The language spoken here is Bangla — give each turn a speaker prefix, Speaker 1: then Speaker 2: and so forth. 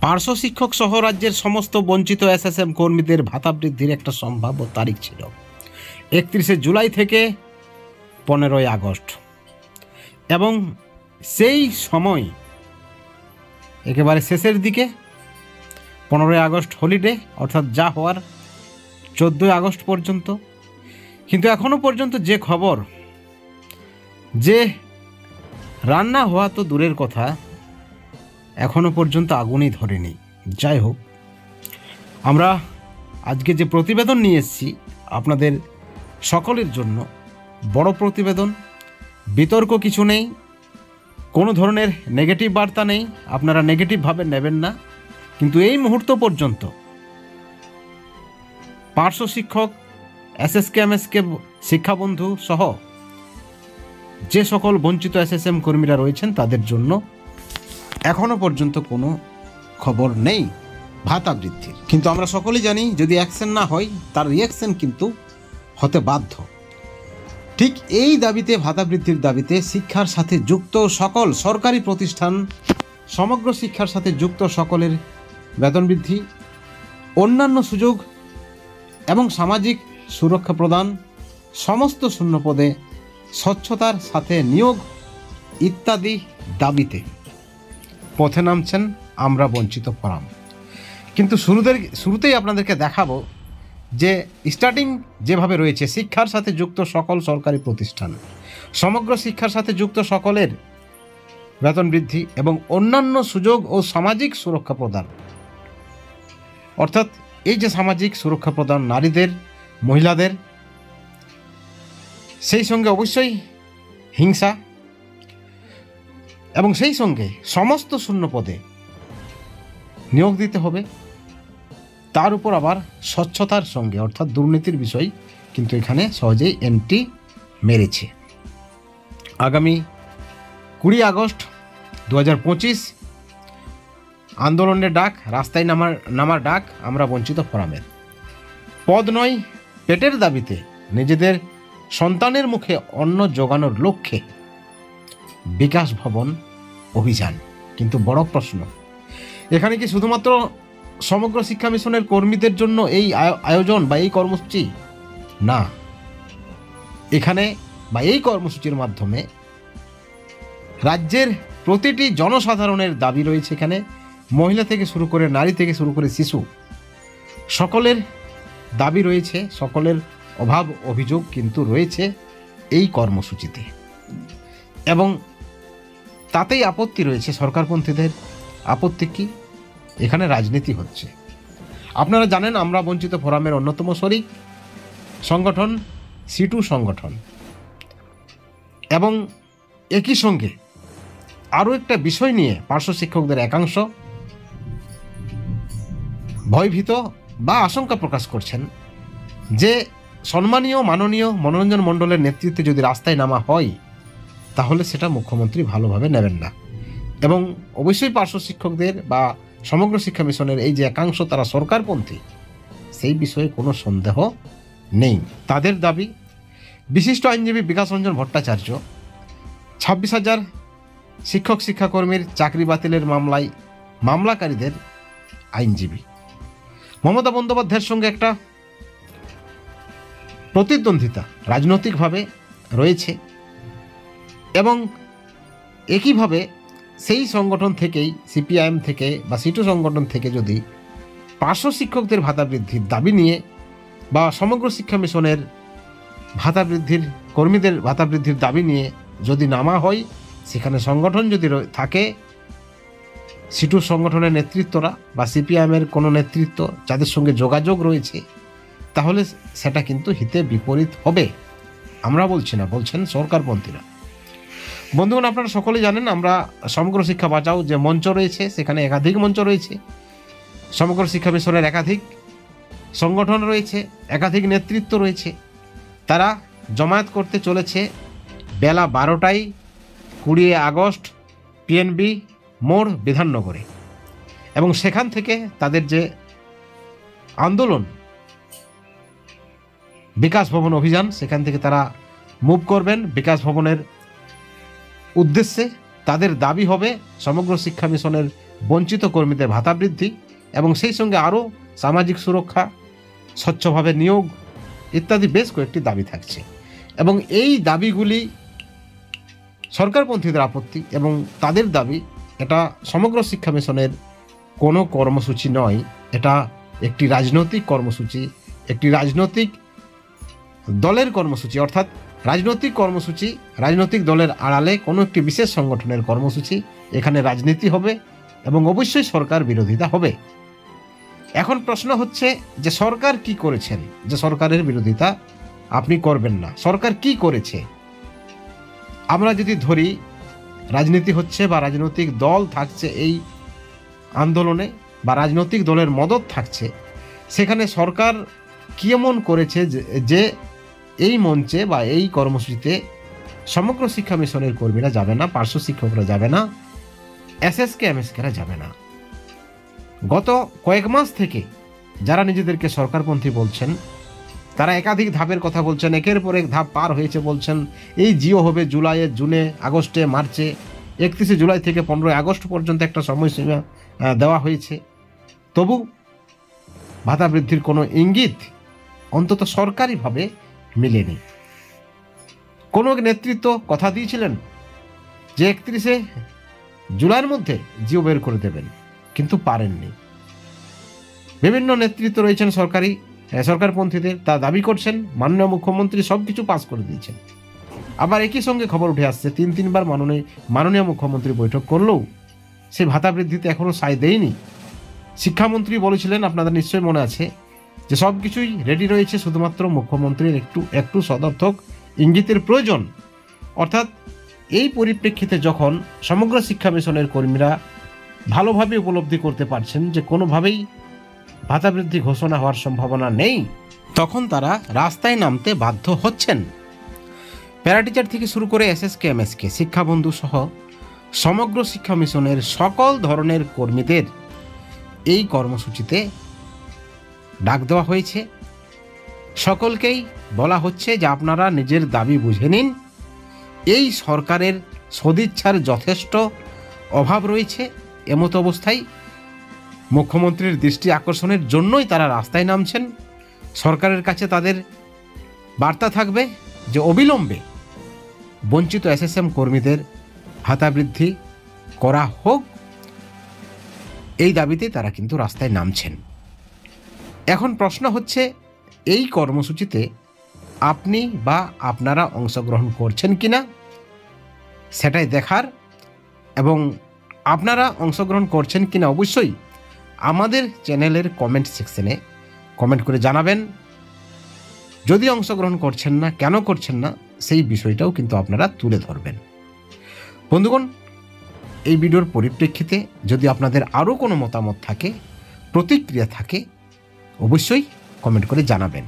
Speaker 1: পার্শ্ব শিক্ষক সহ রাজ্যের সমস্ত বঞ্চিত এসএসএম কর্মীদের ভাতা বৃদ্ধির একটা সম্ভাব্য তারিখ ছিল 31শে জুলাই থেকে 15ই আগস্ট, এবং সেই সময় একেবারে শেষের দিকে 15ই আগস্ট হলিডে, অর্থাৎ যা হওয়ার 14ই আগস্ট পর্যন্ত। কিন্তু এখনও পর্যন্ত যে খবর, যে রান্না হওয়া তো দূরের কথা, এখনও পর্যন্ত আগুনই ধরেনি। যাই হোক, আমরা আজকে যে প্রতিবেদন নিয়ে এসেছি আপনাদের সকলের জন্য, বড় প্রতিবেদন, বিতর্ক কিছু নেই, কোনো ধরনের নেগেটিভ বার্তা নেই, আপনারা নেগেটিভভাবে নেবেন না। কিন্তু এই মুহূর্ত পর্যন্ত পার্শ্ব শিক্ষক, এসএসকে এমএসকে শিক্ষাবন্ধু সহ যে সকল বঞ্চিত এসএসএম কর্মীরা রয়েছেন তাদের জন্য এখনও পর্যন্ত কোনো খবর নেই ভাতা বৃদ্ধির। কিন্তু আমরা সকলেই জানি, যদি অ্যাকশন না হয় তার রিয়াকশন কিন্তু হতে বাধ্য। ঠিক এই দাবিতে, ভাতা বৃদ্ধির দাবিতে শিক্ষার সাথে যুক্ত সকল সরকারি প্রতিষ্ঠান, সমগ্র শিক্ষার সাথে যুক্ত সকলের বেতন বৃদ্ধি, অন্যান্য সুযোগ এবং সামাজিক সুরক্ষা প্রদান, সমস্ত শূন্য পদে স্বচ্ছতার সাথে নিয়োগ ইত্যাদি দাবিতে পথে নামছেন আমরা বঞ্চিত ফোরাম। কিন্তু শুরুতেই আপনাদেরকে দেখাবো যে স্টার্টিং যেভাবে রয়েছে, শিক্ষার সাথে যুক্ত সকল সরকারি প্রতিষ্ঠান, সমগ্র শিক্ষার সাথে যুক্ত সকলের বেতন বৃদ্ধি এবং অন্যান্য সুযোগ ও সামাজিক সুরক্ষা প্রদান। অর্থাৎ এই যে সামাজিক সুরক্ষা প্রদান নারীদের, মহিলাদের, সেই সঙ্গে অবশ্যই হিংসা, এবং সেই সঙ্গে সমস্ত শূন্য পদে নিয়োগ দিতে হবে। তার উপর আবার স্বচ্ছতার সঙ্গে, অর্থাৎ দুর্নীতির বিষয় কিন্তু এখানে সহজেই এন্ট্রি মেরেছে। আগামী 20 আগস্ট 2025 আন্দোলনের ডাক, রাস্তায় নামার ডাক আমরা বঞ্চিত ফোরামের। পদ নয়, পেটের দাবিতে নিজেদের সন্তানের মুখে অন্ন জোগানোর লক্ষ্যে বিকাশ ভবন অভিযান। কিন্তু বড় প্রশ্ন, এখানে কি শুধুমাত্র সমগ্র শিক্ষা মিশনের কর্মীদের জন্য এই আয়োজন বা এই কর্মসূচি? না, এখানে বা এই কর্মসূচির মাধ্যমে রাজ্যের প্রতিটি জনসাধারণের দাবি রয়েছে। এখানে মহিলা থেকে শুরু করে, নারী থেকে শুরু করে শিশু, সকলের দাবি রয়েছে, সকলের অভাব অভিযোগ কিন্তু রয়েছে এই কর্মসূচিতে, এবং তাতেই আপত্তি রয়েছে সরকারপন্থীদের। আপত্তি কি? এখানে রাজনীতি হচ্ছে। আপনারা জানেন, আমরা বঞ্চিত ফোরামের অন্যতম শরিক সংগঠন সিটু সংগঠন, এবং একই সঙ্গে আরও একটা বিষয় নিয়ে পার্শ্ব শিক্ষকদের একাংশ ভয়ভীত বা আশঙ্কা প্রকাশ করছেন যে সম্মানীয় মাননীয় মনোরঞ্জন মণ্ডলের নেতৃত্বে যদি রাস্তায় নামা হয় তাহলে সেটা মুখ্যমন্ত্রী ভালোভাবে নেবেন না। এবং অবশ্যই পার্শ্ব শিক্ষকদের বা সমগ্র শিক্ষা মিশনের এই যে একাংশ তারা সরকারপন্থী, সেই বিষয়ে কোনো সন্দেহ নেই। তাদের দাবি, বিশিষ্ট আইনজীবী বিকাশ রঞ্জন ভট্টাচার্য 26,000 শিক্ষক শিক্ষাকর্মীর চাকরি বাতিলের মামলায় মামলাকারীদের আইনজীবী। মমতা বন্দ্যোপাধ্যায়ের সঙ্গে একটা প্রতিদ্বন্দ্বিতা রাজনৈতিকভাবে রয়েছে, এবং একইভাবে সেই সংগঠন থেকেই, সিপিআইএম থেকে বা সিটু সংগঠন থেকে যদি পার্শ্ব শিক্ষকদের ভাতা বৃদ্ধির দাবি নিয়ে বা সমগ্র শিক্ষা মিশনের ভাতা বৃদ্ধির, কর্মীদের ভাতা বৃদ্ধির দাবি নিয়ে যদি নামা হয়, সেখানে সংগঠন যদি থাকে, সিটু সংগঠনের নেতৃত্বরা বা সিপিআইএমের কোনো নেতৃত্ব যাদের সঙ্গে যোগাযোগ রয়েছে, তাহলে সেটা কিন্তু হিতে বিপরীত হবে। আমরা বলছি না, বলছেন সরকারপন্থীরা। বন্ধুগণ, আপনারা সকলেই জানেন, আমরা সমগ্র শিক্ষা বাঁচাও যে মঞ্চ রয়েছে, সেখানে একাধিক মঞ্চ রয়েছে, সমগ্র শিক্ষা মিশনের একাধিক সংগঠন রয়েছে, একাধিক নেতৃত্ব রয়েছে। তারা জমায়েত করতে চলেছে বেলা 12টায় 20 আগস্ট পিএনবি মোড়, বিধাননগরে, এবং সেখান থেকে তাদের যে আন্দোলন বিকাশ ভবন অভিযান, সেখান থেকে তারা মুভ করবেন বিকাশ ভবনের উদ্দেশ্যে। তাদের দাবি হবে সমগ্র শিক্ষা মিশনের বঞ্চিত কর্মীদের ভাতা বৃদ্ধি এবং সেই সঙ্গে আরও সামাজিক সুরক্ষা, স্বচ্ছভাবে নিয়োগ ইত্যাদি বেশ কয়েকটি দাবি থাকছে। এবং এই দাবিগুলি সরকারপন্থীদের আপত্তি এবং তাদের দাবি এটা সমগ্র শিক্ষা মিশনের কোনো কর্মসূচি নয়, এটা একটি রাজনৈতিক কর্মসূচি, একটি রাজনৈতিক দলের কর্মসূচি, অর্থাৎ রাজনৈতিক কর্মসূচি, রাজনৈতিক দলের আড়ালে কোনো একটি বিশেষ সংগঠনের কর্মসূচি। এখানে রাজনীতি হবে এবং অবশ্যই সরকার বিরোধিতা হবে। এখন প্রশ্ন হচ্ছে যে সরকার কি করেছেন যে সরকারের বিরোধিতা আপনি করবেন না? সরকার কি করেছে? আমরা যদি ধরি রাজনীতি হচ্ছে বা রাজনৈতিক দল থাকছে এই আন্দোলনে বা রাজনৈতিক দলের মদত থাকছে, সেখানে সরকার কি এমন করেছে যে এই মঞ্চে বা এই কর্মসূচিতে সমগ্র শিক্ষা মিশনের কর্মীরা যাবে না, পার্শ্ব শিক্ষকরা যাবে না, এসএসকে এমএসকেরা যাবে না? গত কয়েক মাস থেকে যারা নিজেদেরকে সরকারপন্থী বলছেন তারা একাধিক ধাপের কথা বলছেন, একের পর এক ধাপ পার হয়েছে বলছেন। এই জিও হবে জুলাইয়ে, জুনে, আগস্টে, মার্চে, 31শে জুলাই থেকে 15ই আগস্ট পর্যন্ত একটা সময়সীমা দেওয়া হয়েছে। তবু ভাতা বৃদ্ধির কোনো ইঙ্গিত অন্তত সরকারিভাবে মিলেনি। কোনো এক নেতৃত্ব কথা দিয়েছিলেন যে 31শে জুলাইয়ের মধ্যে জিও বের করে দেবেন, কিন্তু পারেননি। বিভিন্ন নেতৃত্ব রয়েছেন সরকারপন্থীদের, তা দাবি করছেন মাননীয় মুখ্যমন্ত্রী সব কিছু পাস করে দিয়েছেন। আবার একই সঙ্গে খবর উঠে আসছে তিনবার মাননীয় মুখ্যমন্ত্রী বৈঠক করলেও সেই ভাতা বৃদ্ধিতে এখনও সায় দেয়নি। শিক্ষামন্ত্রী বলেছিলেন, আপনাদের নিশ্চয়ই মনে আছে, যে সব কিছুই রেডি রয়েছে, শুধুমাত্র মুখ্যমন্ত্রীর একটু সদর্থক ইঙ্গিতের প্রয়োজন। অর্থাৎ এই পরিপ্রেক্ষিতে যখন সমগ্র শিক্ষা মিশনের কর্মীরা ভালোভাবে উপলব্ধি করতে পারছেন যে কোনোভাবেই ভাতা বৃদ্ধি ঘোষণা হওয়ার সম্ভাবনা নেই, তখন তারা রাস্তায় নামতে বাধ্য হচ্ছেন। প্যারাটিচার থেকে শুরু করে এসএসকে এমএসকে, শিক্ষাবন্ধু সহ সমগ্র শিক্ষা মিশনের সকল ধরনের কর্মীদের এই কর্মসূচিতে ডাক দেওয়া হয়েছে। সকলকেই বলা হচ্ছে যে আপনারা নিজের দাবি বুঝে নিন। এই সরকারের সদিচ্ছার যথেষ্ট অভাব রয়েছে। এমতো অবস্থায় মুখ্যমন্ত্রীর দৃষ্টি আকর্ষণের জন্যই তারা রাস্তায় নামছেন। সরকারের কাছে তাদের বার্তা থাকবে যে অবিলম্বে বঞ্চিত এসএসএম কর্মীদের ভাতা বৃদ্ধি করা হোক, এই দাবিতে তারা কিন্তু রাস্তায় নামছেন। এখন প্রশ্ন হচ্ছে এই কর্মসূচিতে আপনি বা আপনারা অংশগ্রহণ করছেন কিনা সেটাই দেখার, এবং আপনারা অংশগ্রহণ করছেন কিনা অবশ্যই আমাদের চ্যানেলের কমেন্ট সেকশনে কমেন্ট করে জানাবেন। যদি অংশগ্রহণ করছেন না, কেন করছেন না, সেই বিষয়টাও কিন্তু আপনারা তুলে ধরবেন। বন্ধুগণ, এই ভিডিওর পরিপ্রেক্ষিতে যদি আপনাদের আরও কোনো মতামত থাকে, প্রতিক্রিয়া থাকে, অবশ্যই কমেন্ট করে জানাবেন।